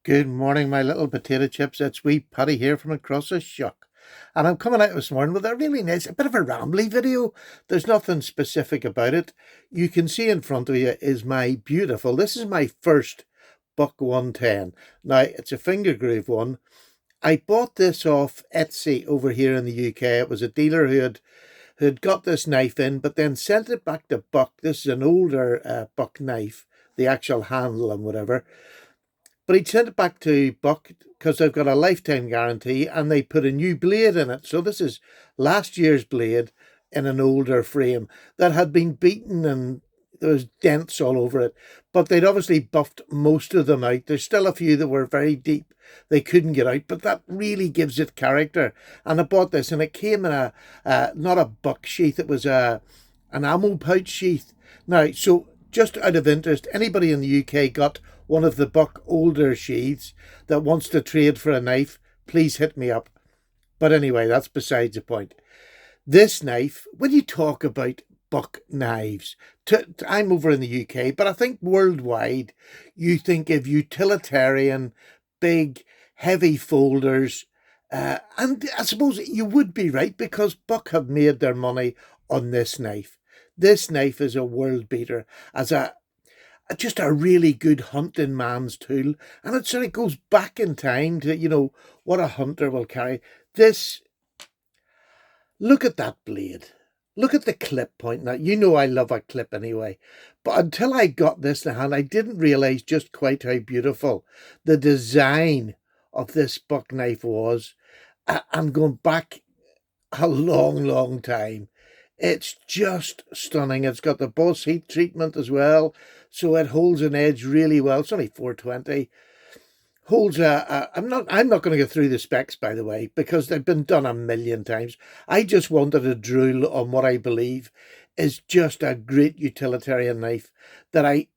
Good morning, my little potato chips. It's wee Paddy here from across the shuck. And I'm coming out this morning with a really nice, a bit of a rambly video. There's nothing specific about it. You can see in front of you is my beautiful, this is my first Buck 110. Now, it's a finger groove one. I bought this off Etsy over here in the UK. It was a dealer who had got this knife in, but then sent it back to Buck. This is an older Buck knife, the actual handle and whatever. But he sent it back to Buck because they've got a lifetime guarantee and they put a new blade in it. So this is last year's blade in an older frame that had been beaten and there was dents all over it. But they'd obviously buffed most of them out. There's still a few that were very deep. They couldn't get out, but that really gives it character. And I bought this and it came in not a buck sheath, it was an ammo pouch sheath. Now, so just out of interest, anybody in the UK got one of the Buck older sheaths that wants to trade for a knife, please hit me up. But anyway, that's besides the point. This knife, when you talk about Buck knives, I'm over in the UK, but I think worldwide, you think of utilitarian, big, heavy folders. And I suppose you would be right because Buck have made their money on this knife. This knife is a world beater as just a really good hunting man's tool, and it sort of goes back in time to what a hunter will carry. This, look at that blade, look at the clip point. Now I love a clip anyway, but until I got this in hand I didn't realize just quite how beautiful the design of this Buck knife was. I'm going back a long time. It's just stunning. It's got the boss heat treatment as well, so it holds an edge really well. It's only 420. Holds I'm not going to go through the specs, by the way, because they've been done a million times. I just wanted to drool on what I believe is just a great utilitarian knife that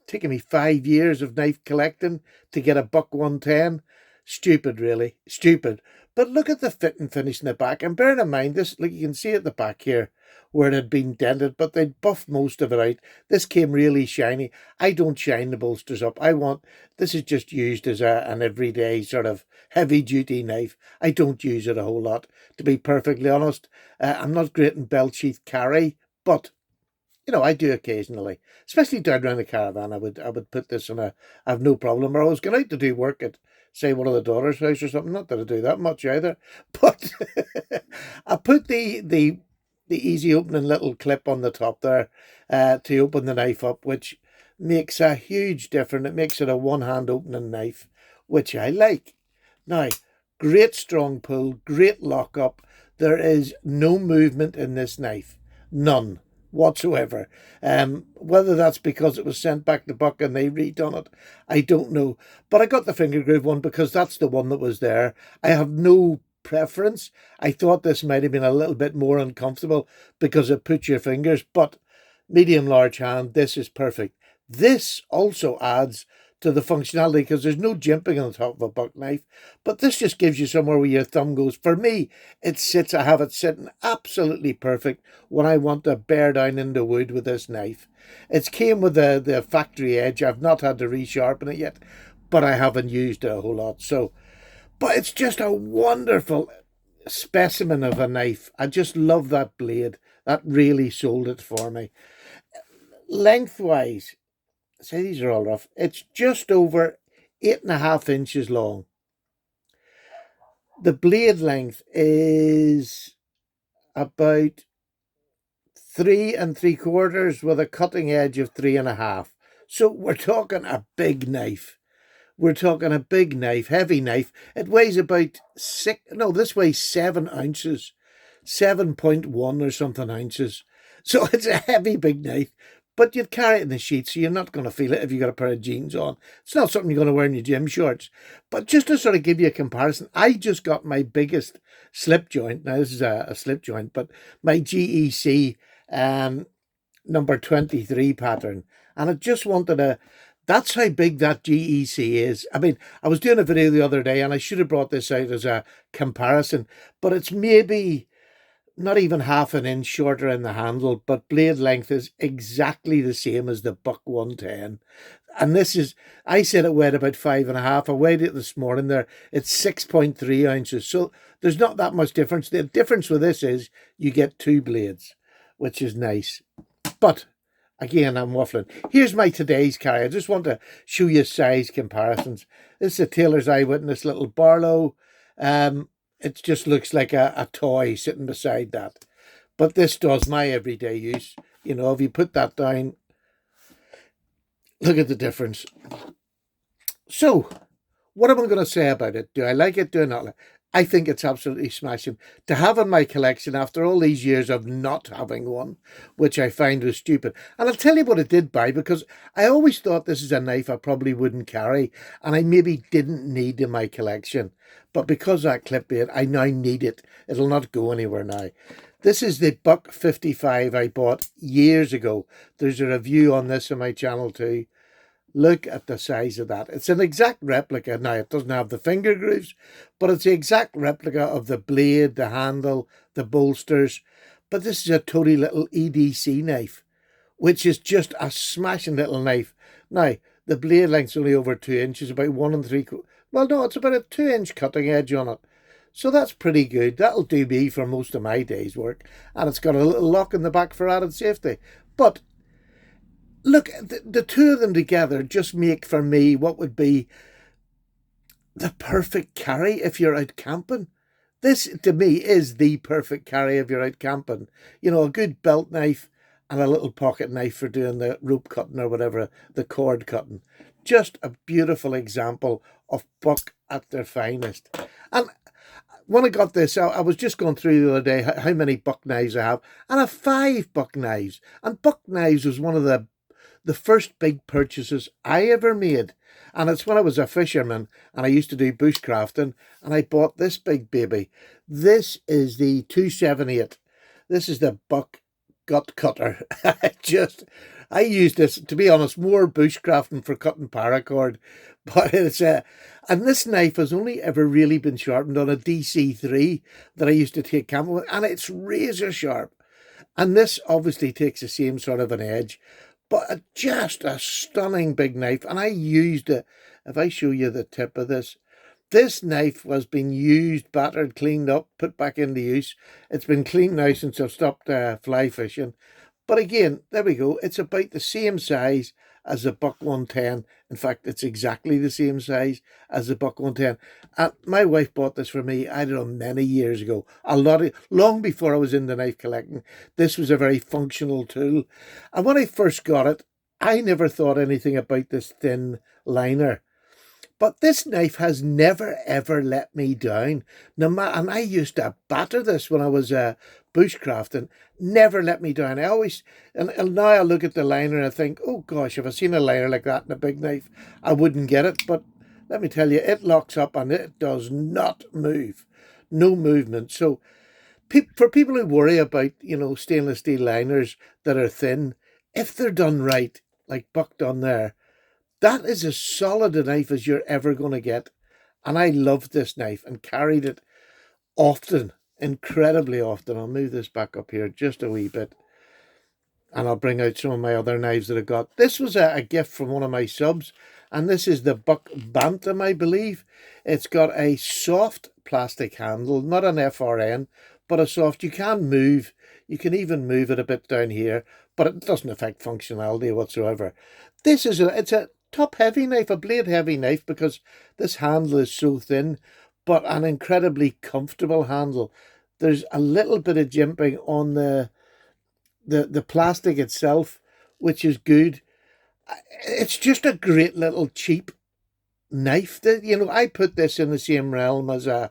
taken me 5 years of knife collecting to get a Buck 110. Stupid, really. Stupid. But look at the fit and finish in the back. And bearing in mind, this, like you can see at the back here, where it had been dented, but they'd buffed most of it out. This came really shiny. I don't shine the bolsters up. This is just used as an everyday sort of heavy duty knife. I don't use it a whole lot, to be perfectly honest. I'm not great in belt sheath carry, but I do occasionally, especially down around the caravan. I would put this on I have no problem. Or I was going out to do work at, say, one of the daughter's house or something. Not that I do that much either, but I put the easy opening little clip on the top there to open the knife up, which makes a huge difference. It makes it a one-hand opening knife, which I like. Now, great strong pull, great lock up. There is no movement in this knife, none whatsoever. Whether that's because it was sent back to Buck and they redone it, I don't know. But I got the finger groove one because that's the one that was there. I have no preference. I thought this might have been a little bit more uncomfortable because it puts your fingers, but medium large hand, this is perfect. This also adds to the functionality because there's no jimping on the top of a Buck knife, but this just gives you somewhere where your thumb goes. For me, I have it sitting absolutely perfect when I want to bear down into wood with this knife. It came with the factory edge. I've not had to resharpen it yet, but I haven't used it a whole lot. But it's just a wonderful specimen of a knife. I just love that blade. That really sold it for me. Lengthwise, say these are all rough. It's just over 8.5 inches long. The blade length is about 3 3/4 with a cutting edge of 3.5. So we're talking a big knife. We're talking a big knife, heavy knife. It weighs about this weighs 7 ounces, 7.1 or something ounces. So it's a heavy, big knife, but you'd carry it in the sheet, so you're not going to feel it if you've got a pair of jeans on. It's not something you're going to wear in your gym shorts. But just to sort of give you a comparison, I just got my biggest slip joint. Now, this is a slip joint, but my GEC number 23 pattern. And I just wanted that's how big that GEC is. I mean, I was doing a video the other day and I should have brought this out as a comparison, but it's maybe not even half an inch shorter in the handle, but blade length is exactly the same as the Buck 110. And this is, I said it weighed about 5.5. I weighed it this morning there. It's 6.3 ounces. So there's not that much difference. The difference with this is you get two blades, which is nice. But again, I'm waffling. Here's my today's carry. I just want to show you size comparisons. This is a Taylor's Eyewitness little Barlow. It just looks like a toy sitting beside that. But this does my everyday use. You know, if you put that down, look at the difference. So, what am I going to say about it? Do I like it? Do I not like it? I think it's absolutely smashing. To have in my collection after all these years of not having one, which I find was stupid. And I'll tell you what I did buy, because I always thought this is a knife I probably wouldn't carry, and I maybe didn't need in my collection. But because that clip bait, I now need it. It'll not go anywhere now. This is the Buck 55 I bought years ago. There's a review on this on my channel too. Look at the size of that. It's an exact replica. Now, it doesn't have the finger grooves, but it's the exact replica of the blade, the handle, the bolsters. But this is a totally little EDC knife, which is just a smashing little knife. Now, the blade length's only over 2 inches, about 1 3/4. Well, no, it's about a 2-inch cutting edge on it. So that's pretty good. That'll do me for most of my day's work. And it's got a little lock in the back for added safety. But look, the two of them together just make for me what would be the perfect carry if you're out camping. This, to me, is the perfect carry if you're out camping. You know, a good belt knife and a little pocket knife for doing the rope cutting or whatever, the cord cutting. Just a beautiful example of buck at their finest. And when I got this, I was just going through the other day how many buck knives I have. And I have 5 buck knives. And buck knives was one of the first big purchases I ever made. And it's when I was a fisherman and I used to do bushcrafting, and I bought this big baby. This is the 278. This is the buck gut cutter. I used this, to be honest, more bushcrafting for cutting paracord. But it's and this knife has only ever really been sharpened on a DC3 that I used to take camping with, and it's razor sharp. And this obviously takes the same sort of an edge. But just a stunning big knife. And I used it. If I show you the tip of this, this knife was being used, battered, cleaned up, put back into use. It's been cleaned now since I've stopped fly fishing. But again, there we go. It's about the same size as a Buck 110. In fact, it's exactly the same size as the Buck 110. And my wife bought this for me, I don't know, many years ago. Long before I was into knife collecting. This was a very functional tool. And when I first got it, I never thought anything about this thin liner. But this knife has never, ever let me down. And I used to batter this when I was bushcrafting. Never let me down. I always, and now I look at the liner and I think, oh gosh, if I seen a liner like that in a big knife, I wouldn't get it. But let me tell you, it locks up and it does not move. No movement. So for people who worry about, stainless steel liners that are thin, if they're done right, like Buck done there, that is as solid a knife as you're ever going to get. And I loved this knife and carried it often, incredibly often. I'll move this back up here just a wee bit. And I'll bring out some of my other knives that I got. This was a gift from one of my subs. And this is the Buck Bantam, I believe. It's got a soft plastic handle, not an FRN, but a soft. You can move. You can even move it a bit down here, but it doesn't affect functionality whatsoever. This is it's a top heavy knife, a blade heavy knife, because this handle is so thin, but an incredibly comfortable handle. There's a little bit of jimping on the plastic itself, which is good. It's just a great little cheap knife. That I put this in the same realm as I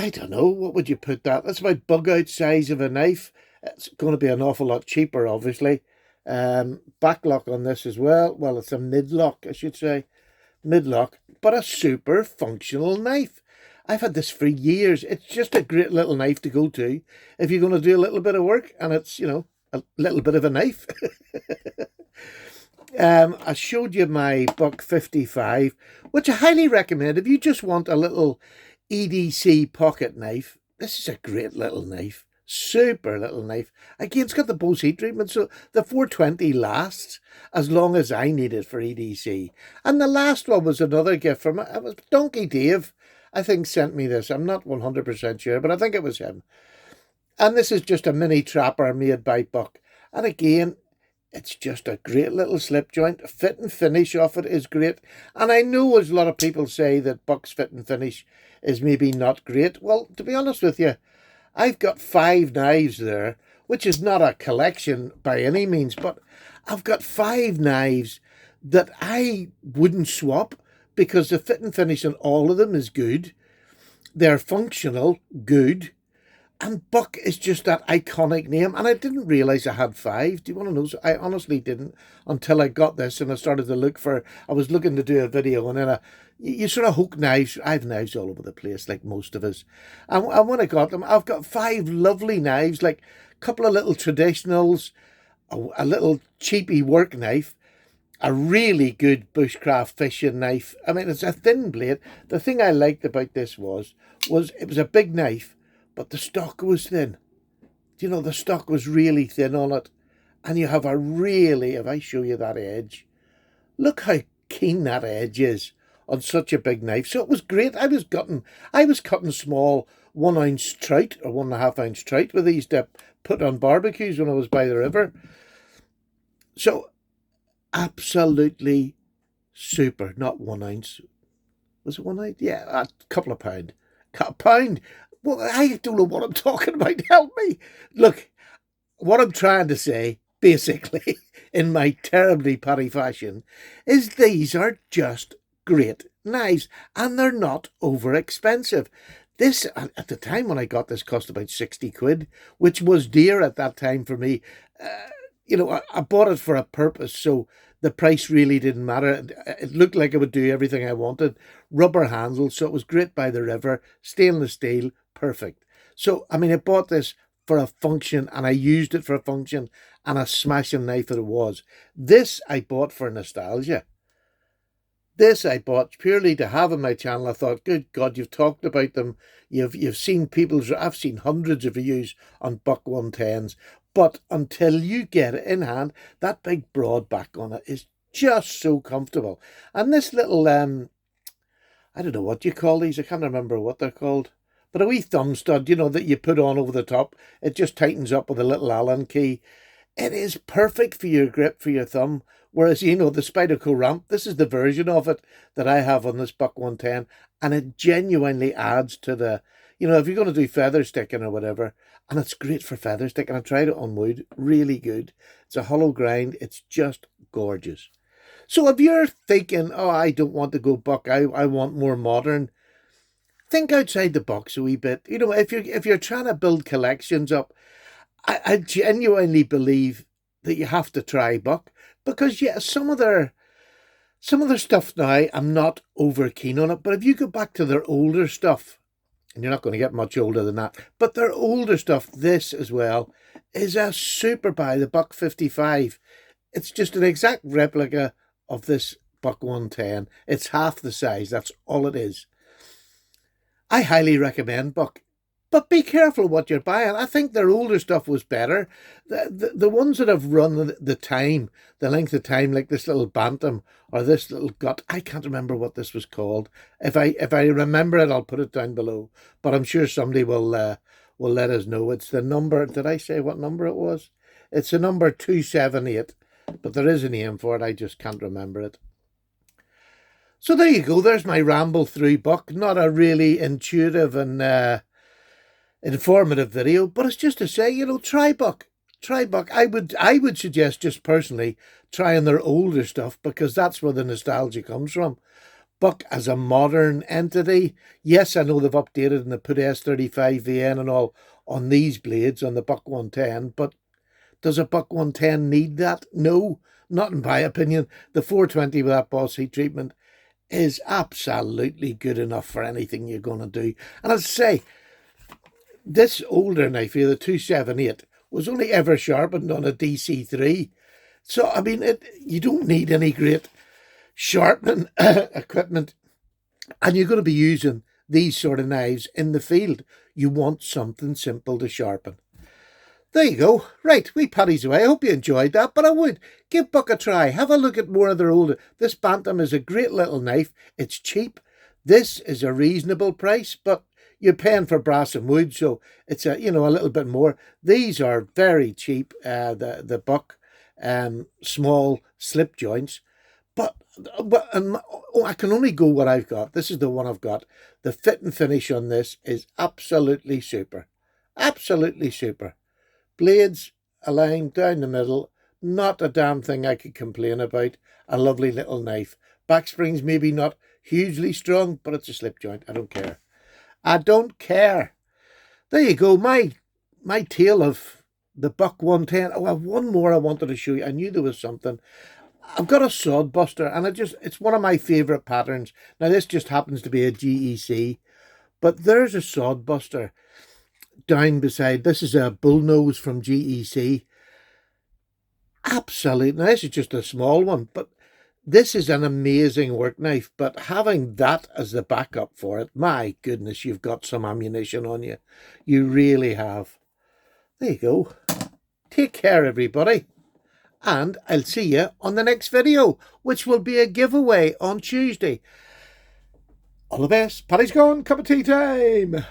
don't know, what would you put that? That's about bug out size of a knife. It's going to be an awful lot cheaper, obviously. Backlock on this as well. Well, it's a mid-lock, I should say. Mid-lock, but a super functional knife. I've had this for years. It's just a great little knife to go to if you're going to do a little bit of work, and it's, a little bit of a knife. I showed you my Buck 55, which I highly recommend. If you just want a little EDC pocket knife, this is a great little knife. Super little knife. Again, it's got the Bose heat treatment, so the 420 lasts as long as I need it for EDC. And the last one was another gift from it. It was Donkey Dave, I think, sent me this. I'm not 100% sure, but I think it was him. And this is just a mini trapper made by Buck. And again, it's just a great little slip joint. Fit and finish of it is great. And I know as a lot of people say that Buck's fit and finish is maybe not great. Well, to be honest with you, I've got 5 knives there, which is not a collection by any means, but I've got 5 knives that I wouldn't swap because the fit and finish on all of them is good. They're functional, good. And Buck is just that iconic name. And I didn't realise I had 5. Do you want to know? I honestly didn't until I got this and I started to look for... I was looking to do a video and then you sort of hook knives. I have knives all over the place, like most of us. And when I got them, I've got 5 lovely knives, like a couple of little traditionals, a little cheapy work knife, a really good bushcraft fishing knife. I mean, it's a thin blade. The thing I liked about this was it was a big knife, but the stock was thin. You know, the stock was really thin on it. And you have a really, if I show you that edge, look how keen that edge is on such a big knife. So it was great. I was cutting small 1 ounce trout or 1.5 ounce trout with these to put on barbecues when I was by the river. So absolutely super. Not 1 ounce. Was it 1 ounce? Yeah, a couple of pound. A pound. Well, I don't know what I'm talking about. Help me. Look, what I'm trying to say, basically, in my terribly patty fashion, is these are just great knives, and they're not over expensive. This, at the time when I got this, cost about 60 quid, which was dear at that time for me. You know, I bought it for a purpose, so the price really didn't matter. It looked like it would do everything I wanted. Rubber handles, so it was great by the river. Stainless steel, perfect. So, I mean, I bought this for a function, and I used it for a function, and a smashing knife that it was. This I bought for nostalgia. This I bought purely to have on my channel. I thought, good God, you've talked about them. You've seen I've seen hundreds of reviews on Buck 110s. But until you get it in hand, that big broad back on it is just so comfortable. And this little, I don't know what you call these. I can't remember what they're called. But a wee thumb stud, you know, that you put on over the top. It just tightens up with a little Allen key. It is perfect for your grip, for your thumb. Whereas, you know, the Spyderco ramp, this is the version of it that I have on this Buck 110. And it genuinely adds to the, you know, if you're going to do feather sticking or whatever, and it's great for feather sticking. I tried it on wood, really good. It's a hollow grind. It's just gorgeous. So if you're thinking, oh, I don't want to go Buck, I want more modern, think outside the box a wee bit. You know, if you're trying to build collections up, I genuinely believe that you have to try Buck, because yeah, some of their stuff now, I'm not over keen on it. But if you go back to their older stuff, and you're not going to get much older than that, but their older stuff, this as well, is a super buy, the Buck 55. It's just an exact replica of this Buck 110. It's half the size. That's all it is. I highly recommend Buck. But be careful what you're buying. I think their older stuff was better. The ones that have run the time, the length of time, like this little Bantam or this little Gut, I can't remember what this was called. If I remember it, I'll put it down below. But I'm sure somebody will let us know. It's the number. Did I say what number it was? It's a number 278, but there is a name for it. I just can't remember it. So there you go. There's my ramble through Buck. Not a really intuitive and informative video, but it's just to say, you know, try Buck. I would suggest, just personally, trying their older stuff, because that's where the nostalgia comes from. Buck as a modern entity, yes, I know they've updated and they put S35VN and all on these blades on the Buck 110, but does a Buck 110 need that? No, not in my opinion. The 420 with that Bose heat treatment is absolutely good enough for anything you're going to do. And as I say, this older knife here, the 278, was only ever sharpened on a DC3. So, I mean, you don't need any great sharpening equipment. And you're going to be using these sort of knives in the field. You want something simple to sharpen. There you go. Right, we Paddy's away. I hope you enjoyed that, but I would give Buck a try. Have a look at more of their older. This Bantam is a great little knife. It's cheap. This is a reasonable price, but you're paying for brass and wood, so it's a little bit more. These are very cheap. The Buck small slip joints, but I can only go what I've got. This is the one I've got. The fit and finish on this is absolutely super. Absolutely super. Blades aligned down the middle, not a damn thing I could complain about. A lovely little knife. Back springs maybe not hugely strong, but it's a slip joint. I don't care. I don't care. There you go. My tale of the Buck 110. Oh, I have one more I wanted to show you. I knew there was something. I've got a sod buster, and it's one of my favourite patterns. Now, this just happens to be a GEC, but there's a sod buster down beside. This is a bullnose from GEC. Absolutely. Now, this is just a small one, but this is an amazing work knife. But having that as the backup for it, my goodness, you've got some ammunition on you. You really have. There you go. Take care, everybody. And I'll see you on the next video, which will be a giveaway on Tuesday. All the best. Paddy's gone. Cup of tea time.